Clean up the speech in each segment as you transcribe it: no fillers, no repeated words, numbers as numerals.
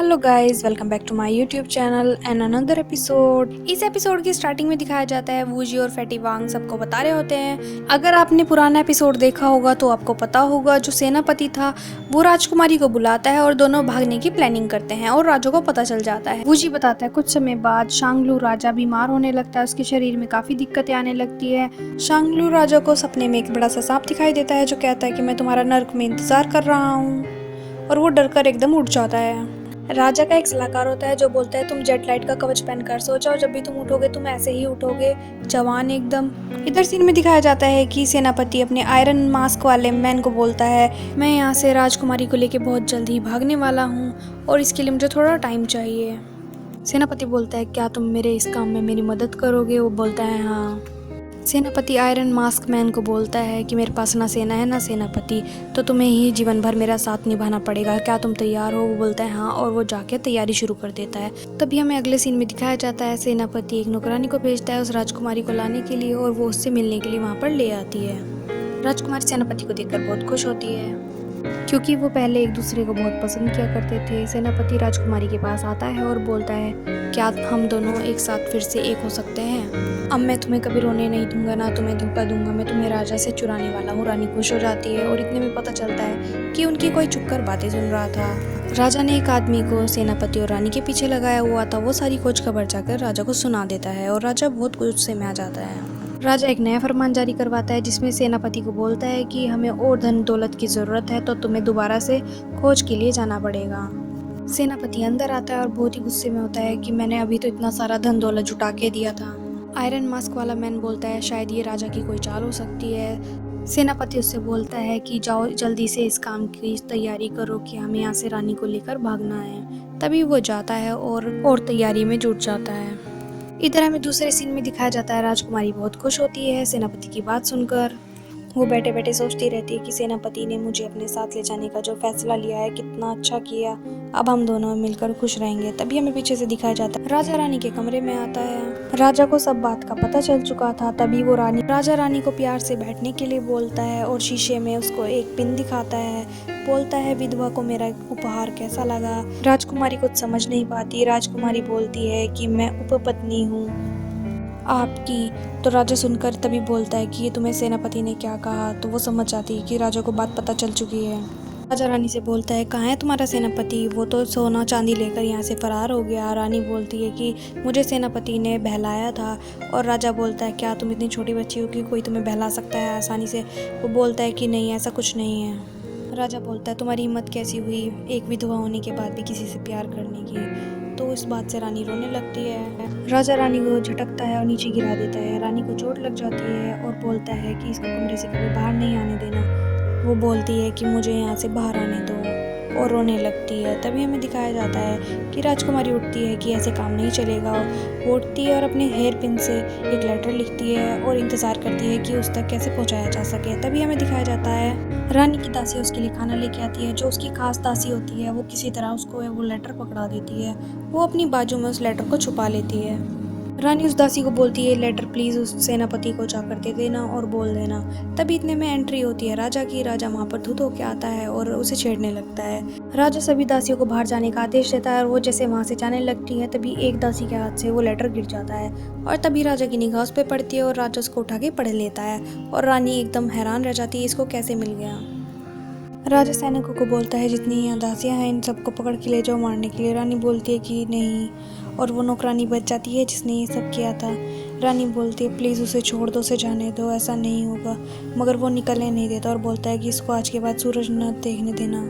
Hello guys, welcome back to my YouTube channel and another episode. इस episode की starting में दिखाया जाता है वूजी और फैटी वांग सबको बता रहे होते हैं। अगर आपने पुराना एपिसोड देखा होगा तो आपको पता होगा जो सेनापति था वो राजकुमारी को बुलाता है और दोनों भागने की प्लानिंग करते हैं और राजा को पता चल जाता है। वूजी बताता है कुछ समय बाद शांगलू राजा बीमार होने लगता है, उसके शरीर में काफी दिक्कतें आने लगती है। शांगलू राजा को सपने में एक बड़ा सा सांप दिखाई देता है जो कहता है कि मैं तुम्हारा नर्क में इंतजार कर रहा हूँ, और वो डर कर एकदम उठ जाता है। राजा का एक सलाहकार होता है जो बोलता है तुम जेट लाइट का कवच पहनकर सो जाओ, जब भी तुम उठोगे तुम ऐसे ही उठोगे, जवान एकदम। इधर सीन में दिखाया जाता है कि सेनापति अपने आयरन मास्क वाले मैन को बोलता है मैं यहाँ से राजकुमारी को लेके बहुत जल्द ही भागने वाला हूँ और इसके लिए मुझे थोड़ा टाइम चाहिए। सेनापति बोलता है क्या तुम मेरे इस काम में मेरी मदद करोगे? वो बोलता है हाँ। सेनापति आयरन मास्क मैन को बोलता है कि मेरे पास ना सेना है ना सेनापति, तो तुम्हें ही जीवन भर मेरा साथ निभाना पड़ेगा, क्या तुम तैयार हो? वो बोलता है हाँ, और वो जाके तैयारी शुरू कर देता है। तभी हमें अगले सीन में दिखाया जाता है सेनापति एक नौकरानी को भेजता है उस राजकुमारी को लाने के लिए और वो उससे मिलने के लिए वहाँ पर ले आती है। राजकुमारी सेनापति को देखकर बहुत खुश होती है क्योंकि वो पहले एक दूसरे को बहुत पसंद किया करते थे। सेनापति राजकुमारी के पास आता है और बोलता है क्या हम दोनों एक साथ फिर से एक हो सकते हैं? अब मैं तुम्हें कभी रोने नहीं दूंगा, ना तुम्हें धोखा दूंगा, मैं तुम्हें राजा से चुराने वाला हूँ। रानी खुश हो जाती है और इतने में पता चलता है कि उनकी कोई छुपकर बातें सुन रहा था। राजा ने एक आदमी को सेनापति और रानी के पीछे लगाया हुआ था, वो सारी खोज खबर जाकर राजा को सुना देता है और राजा बहुत गुस्से में आ जाता है। राजा एक नया फरमान जारी करवाता है जिसमें सेनापति को बोलता है कि हमें और धन दौलत की जरूरत है तो तुम्हें दोबारा से खोज के लिए जाना पड़ेगा। सेनापति अंदर आता है और बहुत ही गुस्से में होता है कि मैंने अभी तो इतना सारा धन दौलत जुटा के दिया था। आयरन मास्क वाला मैन बोलता है शायद ये राजा की कोई चाल हो सकती है। सेनापति उससे बोलता है कि जाओ जल्दी से इस काम की तैयारी करो कि हमें यहाँ से रानी को लेकर भागना है। तभी वो जाता है और तैयारी में जुट जाता है। इधर हमें दूसरे सीन में दिखाया जाता है राजकुमारी बहुत खुश होती है सेनापति की बात सुनकर। वो बैठे बैठे सोचती रहती है कि सेनापति ने मुझे अपने साथ ले जाने का जो फैसला लिया है कितना अच्छा किया, अब हम दोनों मिलकर खुश रहेंगे। तभी हमें पीछे से दिखाया जाता है राजा रानी के कमरे में आता है। राजा को सब बात का पता चल चुका था। तभी वो राजा रानी को प्यार से बैठने के लिए बोलता है और शीशे में उसको एक पिन दिखाता है। बोलता है विधवा को मेरा उपहार कैसा लगा? राजकुमारी कुछ समझ नहीं पाती। राजकुमारी बोलती है कि मैं उपपत्नी हूँ आपकी। तो राजा सुनकर तभी बोलता है कि ये तुम्हें सेनापति ने क्या कहा? तो वो समझ जाती है कि राजा को बात पता चल चुकी है। राजा रानी से बोलता है कहाँ है तुम्हारा सेनापति? वो तो सोना चांदी लेकर यहाँ से फरार हो गया। रानी बोलती है कि मुझे सेनापति ने बहलाया था। और राजा बोलता है क्या तुम इतनी छोटी बच्ची हो कि कोई तुम्हें बहला सकता है आसानी से? वो बोलता है कि नहीं, ऐसा कुछ नहीं है। राजा बोलता है तुम्हारी हिम्मत कैसी हुई एक विधवा होने के बाद भी किसी से प्यार करने की? तो इस बात से रानी रोने लगती है। राजा रानी को झटकता है और नीचे गिरा देता है। रानी को चोट लग जाती है और बोलता है कि इसको कमरे से कभी बाहर नहीं आने देना। वो बोलती है कि मुझे यहाँ से बाहर आने दो और रोने लगती है। तभी हमें दिखाया जाता है कि राजकुमारी उठती है कि ऐसे काम नहीं चलेगा। वो उठती है और अपने हेयर पिन से एक लेटर लिखती है और इंतज़ार करती है कि उस तक कैसे पहुँचाया जा सके। तभी हमें दिखाया जाता है रानी की दासी उसके लिए खाना लेके आती है। जो उसकी खास दासी होती है वो किसी तरह उसको वो लेटर पकड़ा देती है। वो अपनी बाजू में उस लेटर को छुपा लेती है। रानी उस दासी को बोलती है लेटर प्लीज उस सेनापति को जाकर दे देना और बोल देना। तभी इतने में एंट्री होती है राजा की। राजा वहाँ पर धुत होके आता है और उसे छेड़ने लगता है। राजा सभी दासियों को बाहर जाने का आदेश देता है और वो जैसे वहाँ से जाने लगती है तभी एक दासी के हाथ से वो लेटर गिर जाता है और तभी राजा की निगाह उस पर पड़ती है और राजा उसको उठा के पढ़ लेता है और रानी एकदम हैरान रह जाती है इसको कैसे मिल गया। राजा सैनिकों को बोलता है जितनी यहाँ दासियाँ हैं इन सबको पकड़ के ले जाओ मारने के लिए। रानी बोलती है कि नहीं, और वो नौकरानी बच जाती है जिसने ये सब किया था। रानी बोलती है प्लीज़ उसे छोड़ दो, उसे जाने दो, ऐसा नहीं होगा। मगर वो निकलने नहीं देता और बोलता है कि इसको आज के बाद सूरज न देखने देना।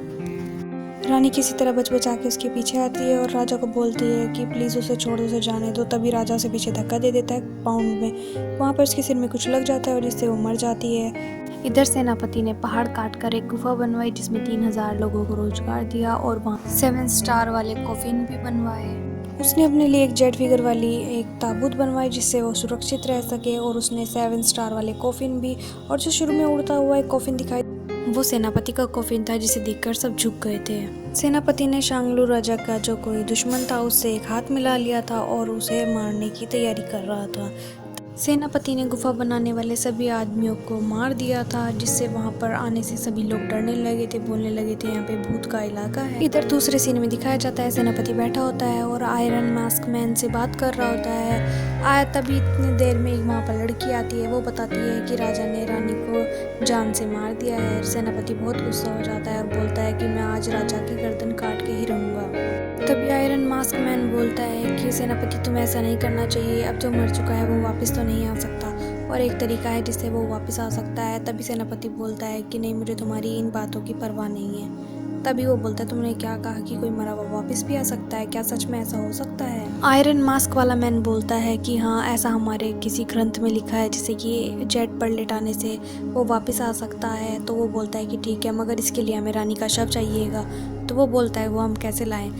रानी किसी तरह बच बचा के उसके पीछे आती है और राजा को बोलती है कि प्लीज़ उसे छोड़ दो, उसे जाने दो। तभी राजा उसे पीछे धक्का दे देता है पाउंड में। वहाँ पर उसके सिर में कुछ लग जाता है और जिससे वो मर जाती है। इधर सेनापति ने पहाड़ काट कर एक गुफा बनवाई जिसमें 3000 लोगों को रोजगार दिया और वहाँ 7 स्टार वाले कॉफिन भी बनवाए। उसने अपने लिए एक जेट फिगर वाली एक ताबूत बनवाई जिससे वो सुरक्षित रह सके और उसने 7 स्टार वाले कॉफिन भी। और जो शुरू में उड़ता हुआ एक कॉफिन दिखाई वो सेनापति का कॉफिन था जिसे देखकर सब झुक गए थे। सेनापति ने शांगलू राजा का जो कोई दुश्मन था उससे एक हाथ मिला लिया था और उसे मारने की तैयारी कर रहा था। सेनापति ने गुफा बनाने वाले सभी आदमियों को मार दिया था, जिससे वहां पर आने से सभी लोग डरने लगे थे, बोलने लगे थे यहाँ पे भूत का इलाका है। इधर दूसरे सीन में दिखाया जाता है सेनापति बैठा होता है और आयरन मास्क मैन से बात कर रहा होता है। आया तभी इतनी देर में एक वहाँ पर लड़की आती है, वो बताती है कि राजा ने रानी को जान से मार दिया है। सेनापति बहुत गुस्सा हो जाता है और बोलता है कि मैं आज राजा की गर्दन काट के ही रहूंगा। तभी आयरन मास्क मैन बोलता है कि सेनापति तुम्हें ऐसा नहीं करना चाहिए, अब जो मर चुका है वो वापस तो नहीं आ सकता और एक तरीका है जिससे वो वापस आ सकता है। तभी सेनापति बोलता है कि नहीं, मुझे तुम्हारी इन बातों की परवाह नहीं है। तभी वो बोलता है तुमने क्या कहा कि कोई मरा हुआ वापस भी आ सकता है, क्या सच में ऐसा हो सकता है? आयरन मास्क वाला मैन बोलता है कि हाँ, ऐसा हमारे किसी ग्रंथ में लिखा है जिससे कि जेट पर लेटाने से वो वापस आ सकता है। तो वो बोलता है कि ठीक है, मगर इसके लिए हमें रानी का शव चाहिएगा। तो वो बोलता है वो हम कैसे लाएं?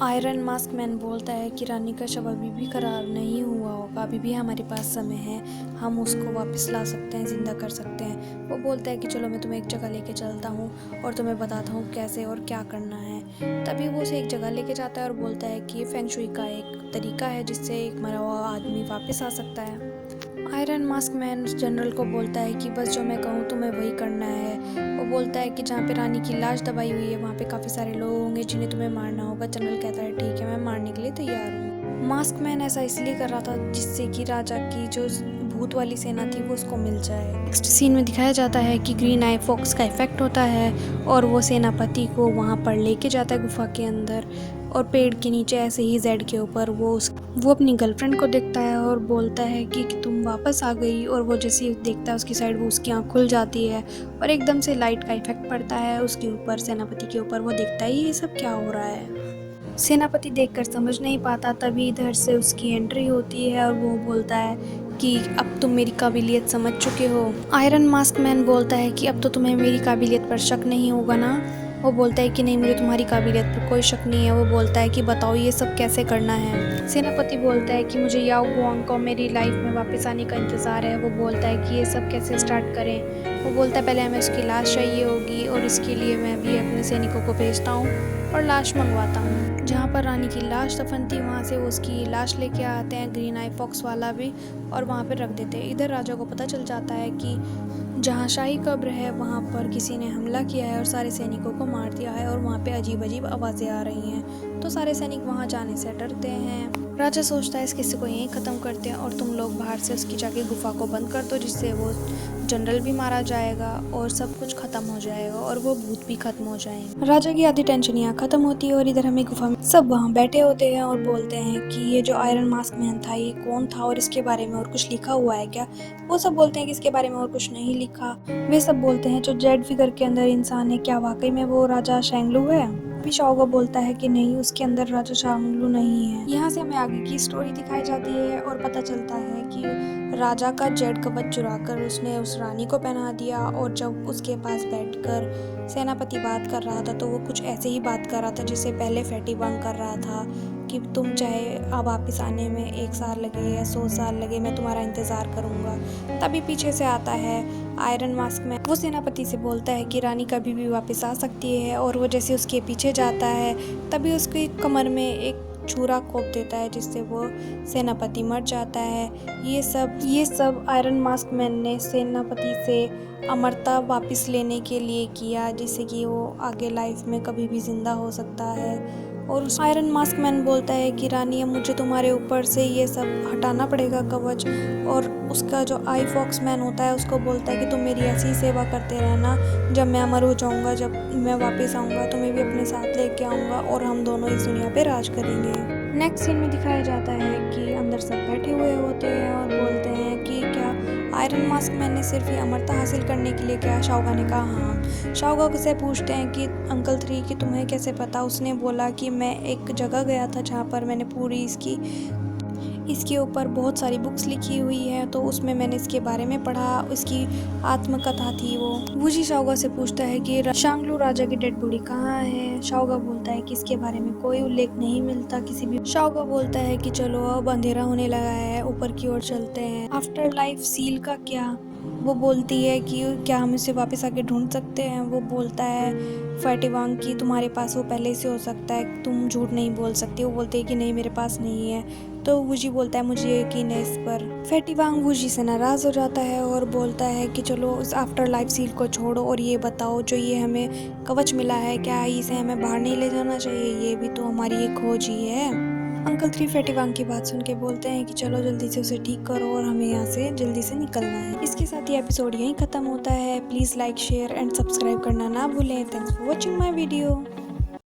आयरन मास्क मैन बोलता है कि रानी का शव अभी भी खराब नहीं हुआ होगा, अभी भी हमारे पास समय है, हम उसको वापस ला सकते हैं, जिंदा कर सकते हैं। वो बोलता है कि चलो मैं तुम्हें एक जगह लेके चलता हूँ और तुम्हें बताता हूँ कैसे और क्या करना है। तभी वो उसे एक जगह लेके जाता है और बोलता है कि फेंग शुई का एक तरीका है जिससे एक मरा हुआ आदमी वापस आ सकता है। आयरन मास्क मैन उस जनरल को बोलता है कि बस जो मैं कहूँ तुम्हें वही करना है। वो बोलता है कि जहाँ पे रानी की लाश दबाई हुई है वहाँ पे काफ़ी सारे लोग होंगे जिन्हें तुम्हें मारना होगा। जनरल कहता है ठीक है, मैं मारने के लिए तैयार हूँ। मास्क मैन ऐसा इसलिए कर रहा था जिससे कि राजा की जो भूत वाली सेना थी वो उसको मिल जाए। नेक्स्ट सीन में दिखाया जाता है कि ग्रीन आई फॉक्स का इफेक्ट होता है और वो सेनापति को वहाँ पर लेके जाता है गुफा के अंदर और पेड़ के नीचे ऐसे ही जेड के ऊपर वो अपनी गर्लफ्रेंड को देखता है और बोलता है कि तुम वापस आ गई। और वो जैसे ही देखता है उसकी साइड, वो उसकी आँख खुल जाती है और एकदम से लाइट का इफेक्ट पड़ता है उसके ऊपर, सेनापति के ऊपर। वो देखता है ये सब क्या हो रहा है। सेनापति देखकर समझ नहीं पाता, तभी इधर से उसकी एंट्री होती है और वो बोलता है कि अब तुम मेरी काबिलियत समझ चुके हो। आयरन मास्क मैन बोलता है कि अब तो तुम्हें मेरी काबिलियत पर शक नहीं होगा ना? वो बोलता है कि नहीं, मुझे तुम्हारी काबिलियत पर कोई शक नहीं है। वो बोलता है कि बताओ ये सब कैसे करना है। सेनापति बोलता है कि मुझे याओ गुआंग को मेरी लाइफ में वापस आने का इंतज़ार है। वो बोलता है कि ये सब कैसे स्टार्ट करें। वो बोलता है पहले हमें उसकी लाश चाहिए होगी और इसके लिए मैं भी अपने सैनिकों को भेजता हूँ और लाश मंगवाता हूँ। जहाँ पर रानी की लाश दफन थी वहाँ से वो उसकी लाश लेके आते हैं ग्रीन आई फॉक्स वाला भी और वहाँ पे रख देते हैं। इधर राजा को पता चल जाता है कि जहाँ शाही कब्र है वहाँ पर किसी ने हमला किया है और सारे सैनिकों को मार दिया है और वहाँ पे अजीब अजीब आवाज़ें आ रही हैं। तो सारे सैनिक वहाँ जाने से डरते हैं। राजा सोचता है इस किस्से को यहीं ख़त्म करते हैं और तुम लोग बाहर से उसकी जाके गुफा को बंद कर दो, जिससे वो जनरल भी मारा जाएगा और सब कुछ ख़त्म हो जाएगा और वो भूत भी ख़त्म हो जाएंगे। राजा की आधी टेंशन यहाँ ख़त्म होती है और इधर हमें गुफा में सब वहाँ बैठे होते हैं और बोलते हैं कि ये जो आयरन मास्क मैन था ये कौन था और इसके बारे में और कुछ लिखा हुआ है क्या? वो सब बोलते हैं कि इसके बारे में और कुछ नहीं लिखा। वे सब बोलते हैं जो जेड फिगर के अंदर इंसान है, क्या वाकई में वो राजा शेंगलू है? अभी शाओगा बोलता है कि नहीं, उसके अंदर राजा शांगलू नहीं है। यहाँ से हमें आगे की स्टोरी दिखाई जाती है और पता चलता है कि राजा का जेड कवच चुराकर उसने उस रानी को पहना दिया और जब उसके पास बैठकर सेनापति बात कर रहा था तो वो कुछ ऐसे ही बात कर रहा था जैसे पहले फैटी वांग कर रहा था कि तुम चाहे अब वापस आने में 1 साल लगे या 100 साल लगे, मैं तुम्हारा इंतज़ार करूँगा। तभी पीछे से आता है आयरन मास्क में, वो सेनापति से बोलता है कि रानी कभी भी वापस आ सकती है और वो जैसे उसके पीछे जाता है तभी उसकी कमर में एक छुरा कोप देता है जिससे वो सेनापति मर जाता है। ये सब आयरन मास्क मैन ने सेनापति से अमरता वापस लेने के लिए किया, जिससे कि वो आगे लाइफ में कभी भी जिंदा हो सकता है। और उस आयरन मास्क मैन बोलता है कि रानी अब मुझे तुम्हारे ऊपर से ये सब हटाना पड़ेगा कवच। और उसका जो आई फॉक्स मैन होता है उसको बोलता है कि तुम मेरी ऐसी ही सेवा करते रहना, जब मैं अमर हो जाऊंगा, जब मैं वापस आऊँगा तुम्हें भी अपने साथ लेके आऊँगा और हम दोनों इस दुनिया पे राज करेंगे। नेक्स्ट सीन में दिखाया जाता है कि अंदर सब बैठे हुए होते हैं और बोलते हैं कि क्या आयरन मास्क मैन ने सिर्फ ये अमरता हासिल करने के लिए क्या? शाओगा ने कहा हाँ। शाओगा से पूछते हैं कि अंकल 3 कि तुम्हें कैसे पता? उसने बोला कि मैं एक जगह गया था जहाँ पर मैंने पूरी इसके ऊपर बहुत सारी बुक्स लिखी हुई है, तो उसमें मैंने इसके बारे में पढ़ा, उसकी आत्मकथा थी वो। वूजी शाओगा से पूछता है कि शांगलू राजा की डेड बॉडी कहाँ है? शाओगा बोलता है कि इसके बारे में कोई उल्लेख नहीं मिलता किसी भी। शाओगा बोलता है कि चलो अब अंधेरा होने लगा है, ऊपर की ओर चलते हैं। आफ्टर लाइफ सील का क्या? वो बोलती है कि क्या हम इसे वापस आके ढूंढ सकते हैं। वो बोलता है फैटी वांग कि तुम्हारे पास वो पहले से हो सकता है, तुम झूठ नहीं बोल सकती। वो बोलती है कि नहीं मेरे पास नहीं है। तो वूजी बोलता है मुझे यकीन है इस पर। फैटी वांग वूजी से नाराज़ हो जाता है और बोलता है कि चलो इस आफ्टर लाइफ सील को छोड़ो और ये बताओ जो ये हमें कवच मिला है क्या इसे हमें बाहर नहीं ले जाना चाहिए, ये भी तो हमारी एक खोज ही है। अंकल 3 फैटी वांग की बात सुन के बोलते हैं कि चलो जल्दी से उसे ठीक करो और हमें यहाँ से जल्दी से निकलना है। इसके साथ ये एपिसोड यहीं ख़त्म होता है। Please like share and subscribe करना ना भूलें। Thanks for watching my video.